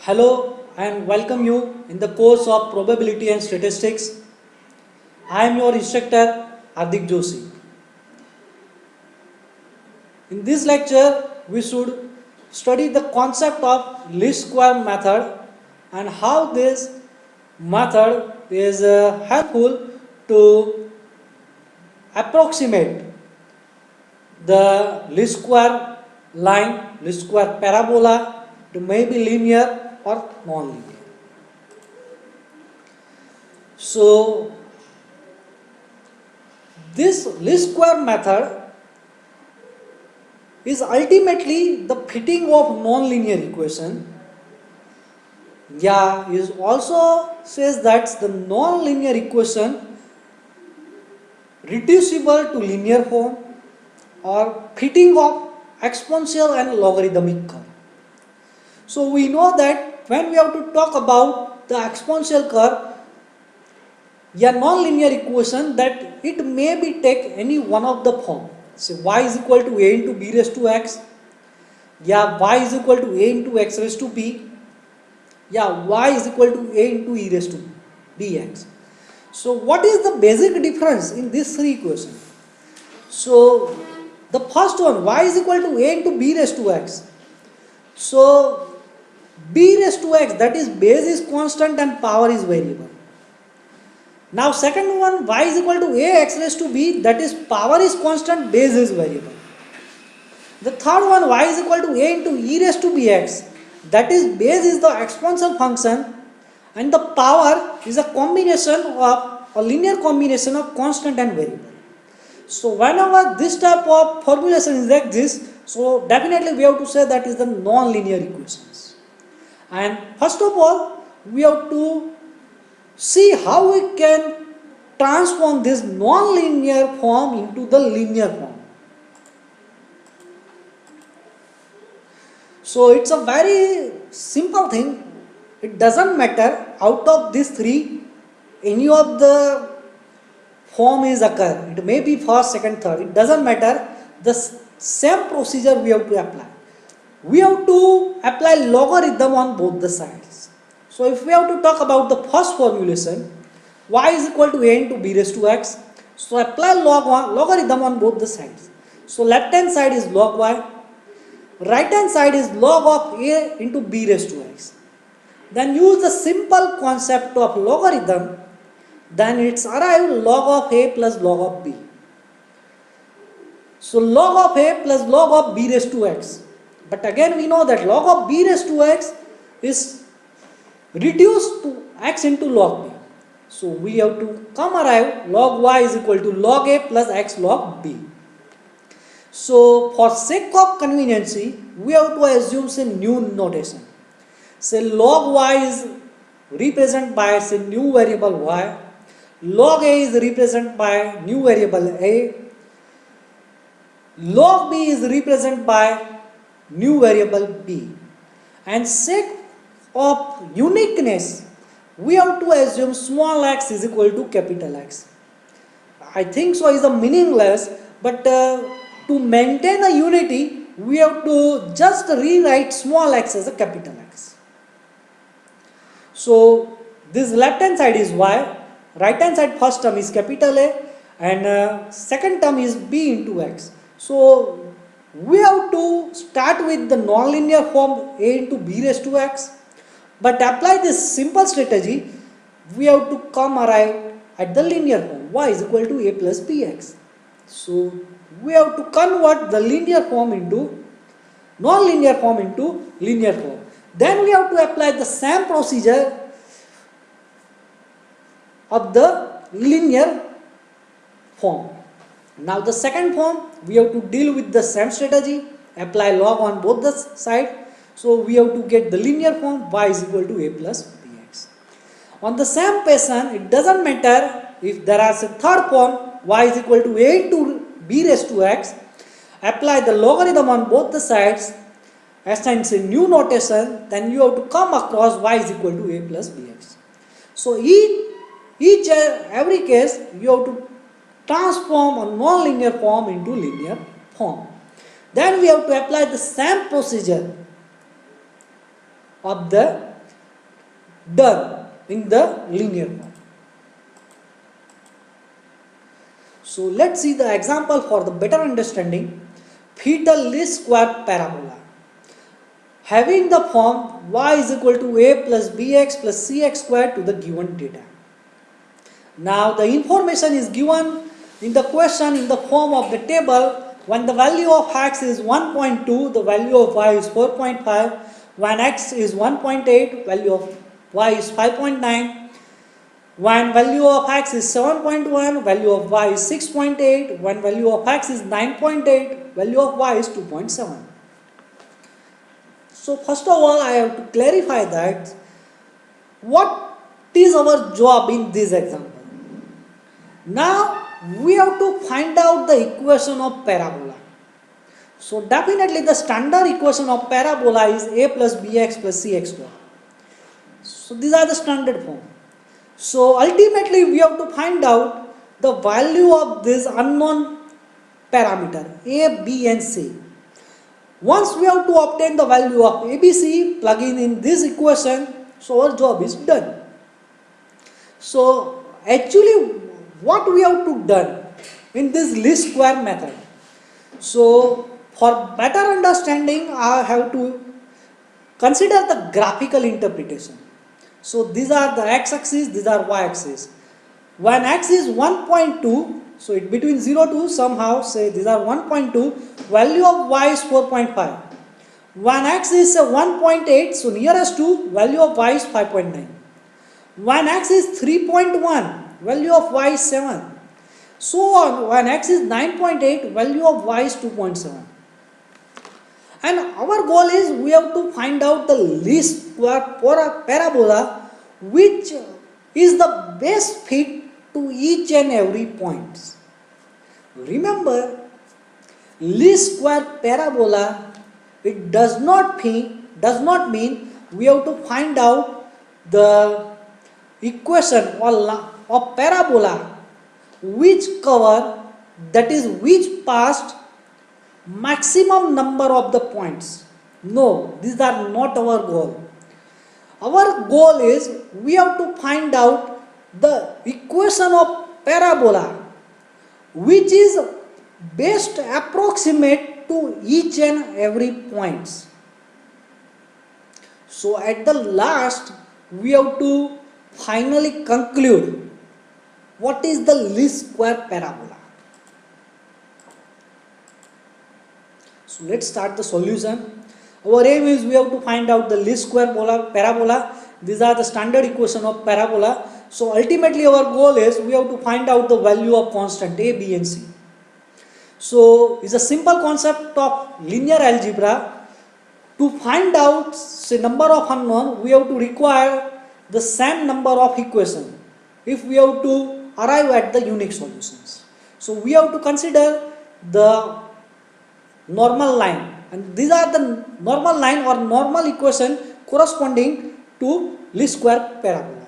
Hello and welcome you in the course of Probability and Statistics. I am your instructor Hardik Joshi. In this lecture, we should study the concept of least square method and how this method is helpful to approximate the least square line, least square parabola to maybe linear or non-linear. So, this least square method is ultimately the fitting of non-linear equation. Is also says that the non-linear equation reducible to linear form or fitting of exponential and logarithmic curve. So we know that when we have to talk about the exponential curve, a non-linear equation that it may be take any one of the form. So y is equal to a into b raised to x. Y is equal to a into x raised to b. Y is equal to a into e raised to bx. So what is the basic difference in these three equations? So the first one, y is equal to a into b raised to x. So b raised to x, that is base is constant and power is variable. Now second one, y is equal to a x raised to b, that is power is constant, base is variable. The third one, y is equal to a into e raised to bx, that is base is the exponential function and the power is a combination of a linear combination of constant and variable. So whenever this type of formulation is like this, so definitely we have to say that is the non-linear equations. And first of all, we have to see how we can transform this non-linear form into the linear form. So it's a very simple thing. It doesn't matter out of these three any of the form is occur. It may be first, second, third. It doesn't matter. The same procedure we have to apply. We have to apply logarithm on both the sides. So if we have to talk about the first formulation, y is equal to a into b raised to x. So apply logarithm on both the sides. So left hand side is log y. Right hand side is log of a into b raised to x. Then use the simple concept of logarithm. Then it's arrive log of a plus log of b. So log of a plus log of b raised to x. But again we know that log of b raised to x is reduced to x into log b. So we have to come arrive log y is equal to log a plus x log b. So for sake of conveniency, we have to assume say new notation. Say log y is represented by say new variable y. Log a is represented by new variable a. Log b is represented by new variable b. And sake of uniqueness, we have to assume small x is equal to capital X. I think so is a meaningless, but to maintain a unity, we have to just rewrite small x as a capital X. So this left hand side is y, right hand side first term is capital A and second term is b into x. So we have to start with the nonlinear form a into b raised to x, but apply this simple strategy, we have to come arrive at the linear form y is equal to a plus bx. So we have to convert the linear form into non-linear form into linear form. Then we have to apply the same procedure of the linear form. Now the second form, we have to deal with the same strategy, apply log on both the sides. So we have to get the linear form y is equal to a plus bx. On the same pattern, it doesn't matter if there is a third form y is equal to a into b raised to x, apply the logarithm on both the sides, assign a new notation, then you have to come across y is equal to a plus bx. So every case you have to transform a non-linear form into linear form. Then we have to apply the same procedure of the done in the linear form. So let's see the example for the better understanding. Fit the least square parabola having the form y is equal to a plus bx plus cx square to the given data. Now the information is given in the question in the form of the table. When the value of x is 1.2, the value of y is 4.5. When x is 1.8, value of y is 5.9. When value of x is 7.1, value of y is 6.8. When value of x is 9.8, value of y is 2.7. So first of all, I have to clarify that what is our job in this example. Now we have to find out the equation of parabola. So definitely the standard equation of parabola is a plus bx plus cx square. So these are the standard form. So ultimately we have to find out the value of this unknown parameter a, b and c. Once we have to obtain the value of ABC, plug in this equation, so our job is done. So actually what we have to done in this least square method. So for better understanding, I have to consider the graphical interpretation. So these are the x-axis, these are y-axis. When x is 1.2, so it between 0 to somehow say these are 1.2, value of y is 4.5. When x is 1.8, so nearest to value of y is 5.9. When x is 3.1, value of y is 7. So on, when x is 9.8, value of y is 2.7. And our goal is we have to find out the least square parabola which is the best fit to each and every point. Remember, least square parabola, it does not mean we have to find out the equation or parabola which cover, that is which passed maximum number of the points. No, these are not our goal. Our goal is we have to find out the equation of parabola which is best approximate to each and every points. So at the last we have to finally conclude what is the least square parabola. So let's start the solution. Our aim is we have to find out the least square parabola. These are the standard equation of parabola. So ultimately our goal is we have to find out the value of constant a, b and c. So it's a simple concept of linear algebra. To find out say number of unknown, we have to require the same number of equations if we have to arrive at the unique solutions. So we have to consider the normal line, and these are the normal line or normal equation corresponding to least square parabola.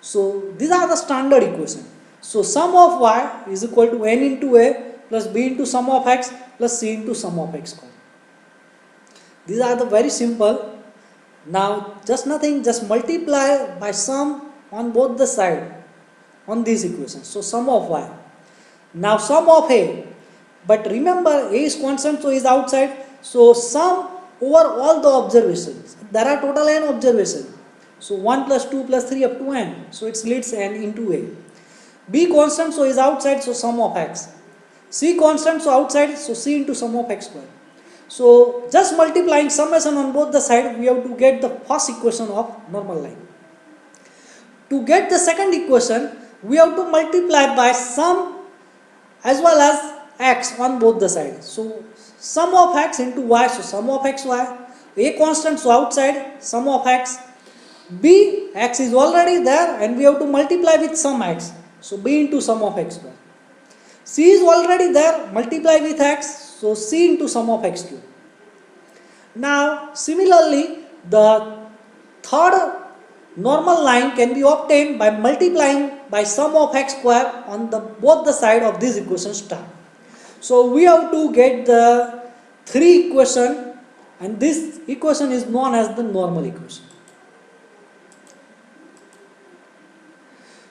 So these are the standard equation. So sum of y is equal to n into a plus b into sum of x plus c into sum of x square. These are the very simple. Now just nothing, just multiply by sum on both the side on these equations. So sum of y. Now sum of a. But remember, a is constant, so is outside. So sum over all the observations. There are total n observations. So 1 plus 2 plus 3 up to n. So it splits n into a. B constant, so is outside, so sum of x. C constant, so outside, so c into sum of x square. So just multiplying summation on both the sides, we have to get the first equation of normal line. To get the second equation, we have to multiply by sum as well as x on both the sides. So sum of x into y, so sum of xy. A constant, so outside, sum of x. B, x is already there and we have to multiply with some x. So b into sum of x square. C is already there, multiply with x, so c into sum of x cube. Now similarly, the third normal line can be obtained by multiplying by sum of x square on both the side of this equation star. So we have to get the three equation, and this equation is known as the normal equation.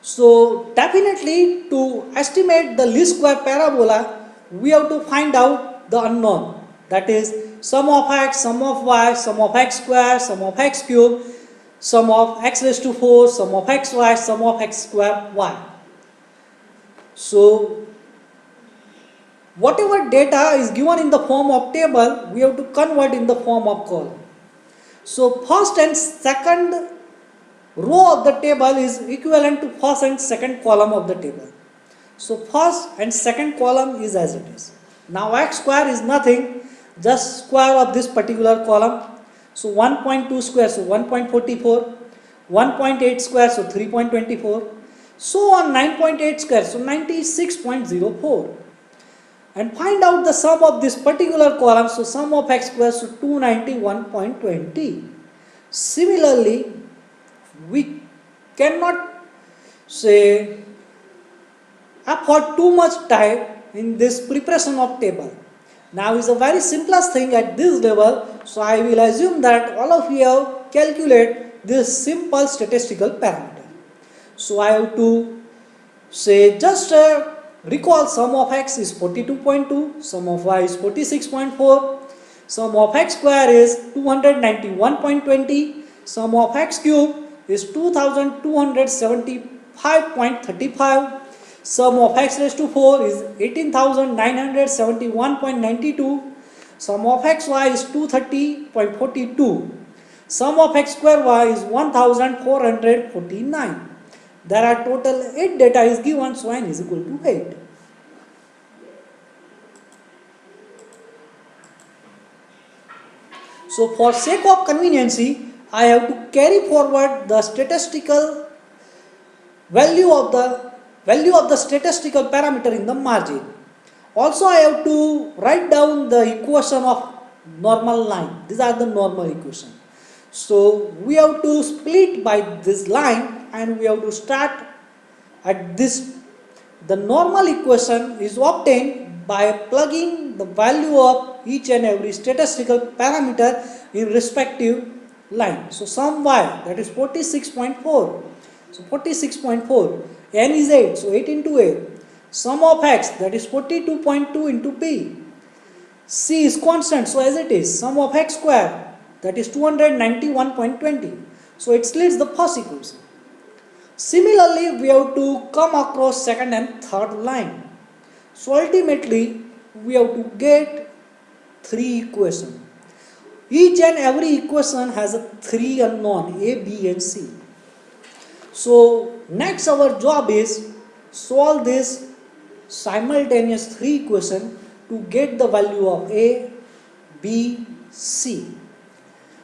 So definitely to estimate the least square parabola, we have to find out the unknown, that is sum of x, sum of y, sum of x square, sum of x cube, sum of x raised to 4, sum of xy, sum of x square y. So whatever data is given in the form of table, we have to convert in the form of column. So first and second row of the table is equivalent to first and second column of the table. So first and second column is as it is. Now x square is nothing, just square of this particular column. So 1.2 square, so 1.44, 1.8 square, so 3.24, so on 9.8 square, so 96.04. And find out the sum of this particular column, so sum of x square, so 291.20. Similarly, we cannot say afford too much time in this preparation of table. Now is a very simplest thing at this level, so I will assume that all of you have calculate this simple statistical parameter. So I have to say just recall sum of x is 42.2, sum of y is 46.4, sum of x square is 291.20, sum of x cube is 2275.35, sum of x raised to 4 is 18,971.92, sum of xy is 230.42, sum of x square y is 1449. There are total 8 data is given, so n is equal to 8. So for sake of conveniency, I have to carry forward the statistical value of the statistical parameter in the margin. Also I have to write down the equation of normal line. These are the normal equation. So we have to split by this line and we have to start at this. The normal equation is obtained by plugging the value of each and every statistical parameter in respective line. So sum y, that is 46.4. So 46.4. N is 8, so 8 into A. Sum of x, that is 42.2 into B. C is constant, so as it is. Sum of x square, that is 291.20. So it splits the first equation. Similarly, we have to come across second and third line. So ultimately, we have to get 3 equations. Each and every equation has a 3 unknown, A, B and C. So next our job is solve this simultaneous 3 equation to get the value of A, B, C.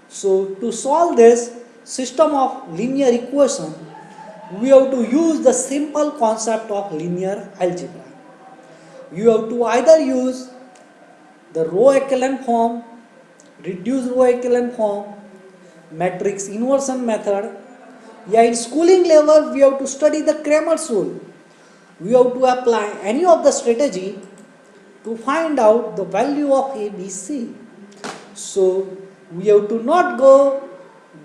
So to solve this system of linear equation, we have to use the simple concept of linear algebra. You have to either use the row echelon form, reduced row echelon form, matrix inversion method. Yeah, in schooling level we have to study the Cramer's rule. We have to apply any of the strategy to find out the value of A, B, C. So we have to not go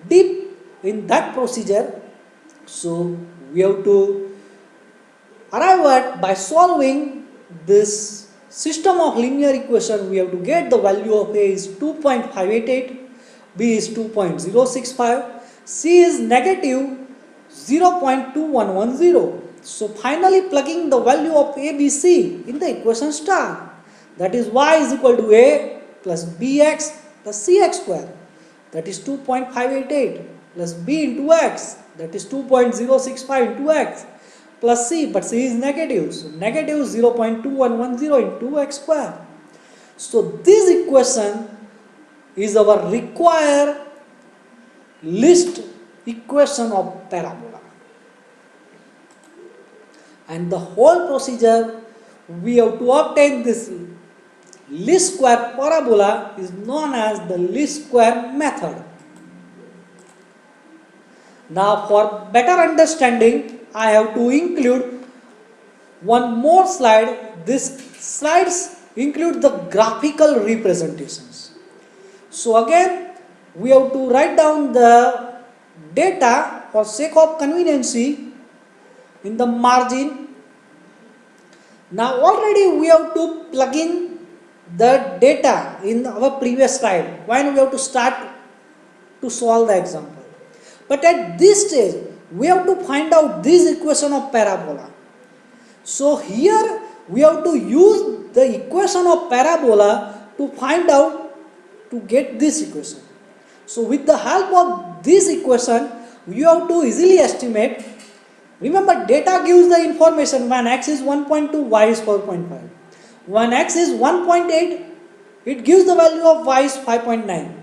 deep in that procedure. So we have to arrive at by solving this system of linear equation. We have to get the value of A is 2.588, B is 2.065, C is negative 0.2110. So finally plugging the value of A, B, C in the equation star, that is y is equal to A plus bx plus cx square, that is 2.588 plus b into x, that is 2.065 into x plus c, but c is negative, so negative 0.2110 into x square. So this equation is our required least equation of parabola, and the whole procedure we have to obtain this least square parabola is known as the least square method. Now for better understanding, I have to include one more slide. These slides include the graphical representations. So again, we have to write down the data for sake of conveniency in the margin. Now already we have to plug in the data in our previous slide when we have to start to solve the example. But at this stage we have to find out this equation of parabola. So here we have to use the equation of parabola to find out to get this equation. So with the help of this equation you have to easily estimate. Remember, data gives the information when x is 1.2, y is 4.5. When x is 1.8, it gives the value of y is 5.9.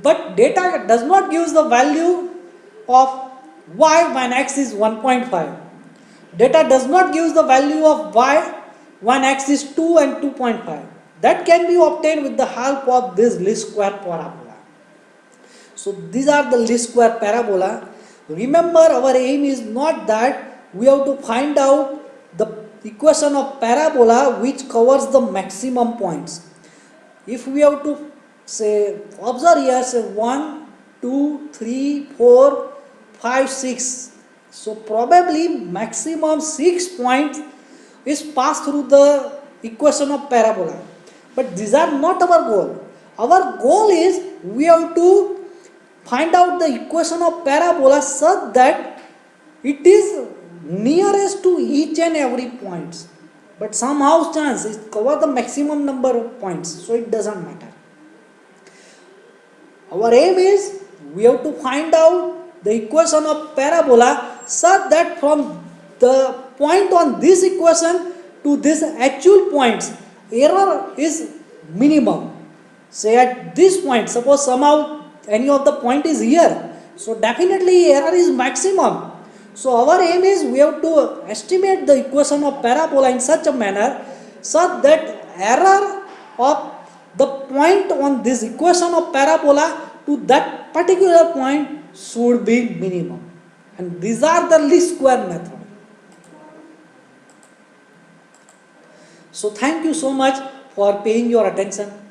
But data does not give the value of y when x is 1.5. Data does not give the value of y when x is 2 and 2.5. That can be obtained with the help of this least square parabola. So these are the least square parabola. Remember, our aim is not that we have to find out the equation of parabola which covers the maximum points. If we have to say, observe here, say 1, 2, 3, 4, 5, 6. So probably maximum 6 points is passed through the equation of parabola. But these are not our goal. Our goal is we have to find out the equation of parabola such that it is nearest to each and every point. But somehow chance it cover the maximum number of points, so it doesn't matter. Our aim is we have to find out the equation of parabola such that from the point on this equation to this actual points, error is minimum. Say at this point, suppose somehow any of the point is here, so definitely error is maximum. So our aim is we have to estimate the equation of parabola in such a manner such that error of the point on this equation of parabola to that particular point should be minimum. And these are the least square method. So thank you so much for paying your attention.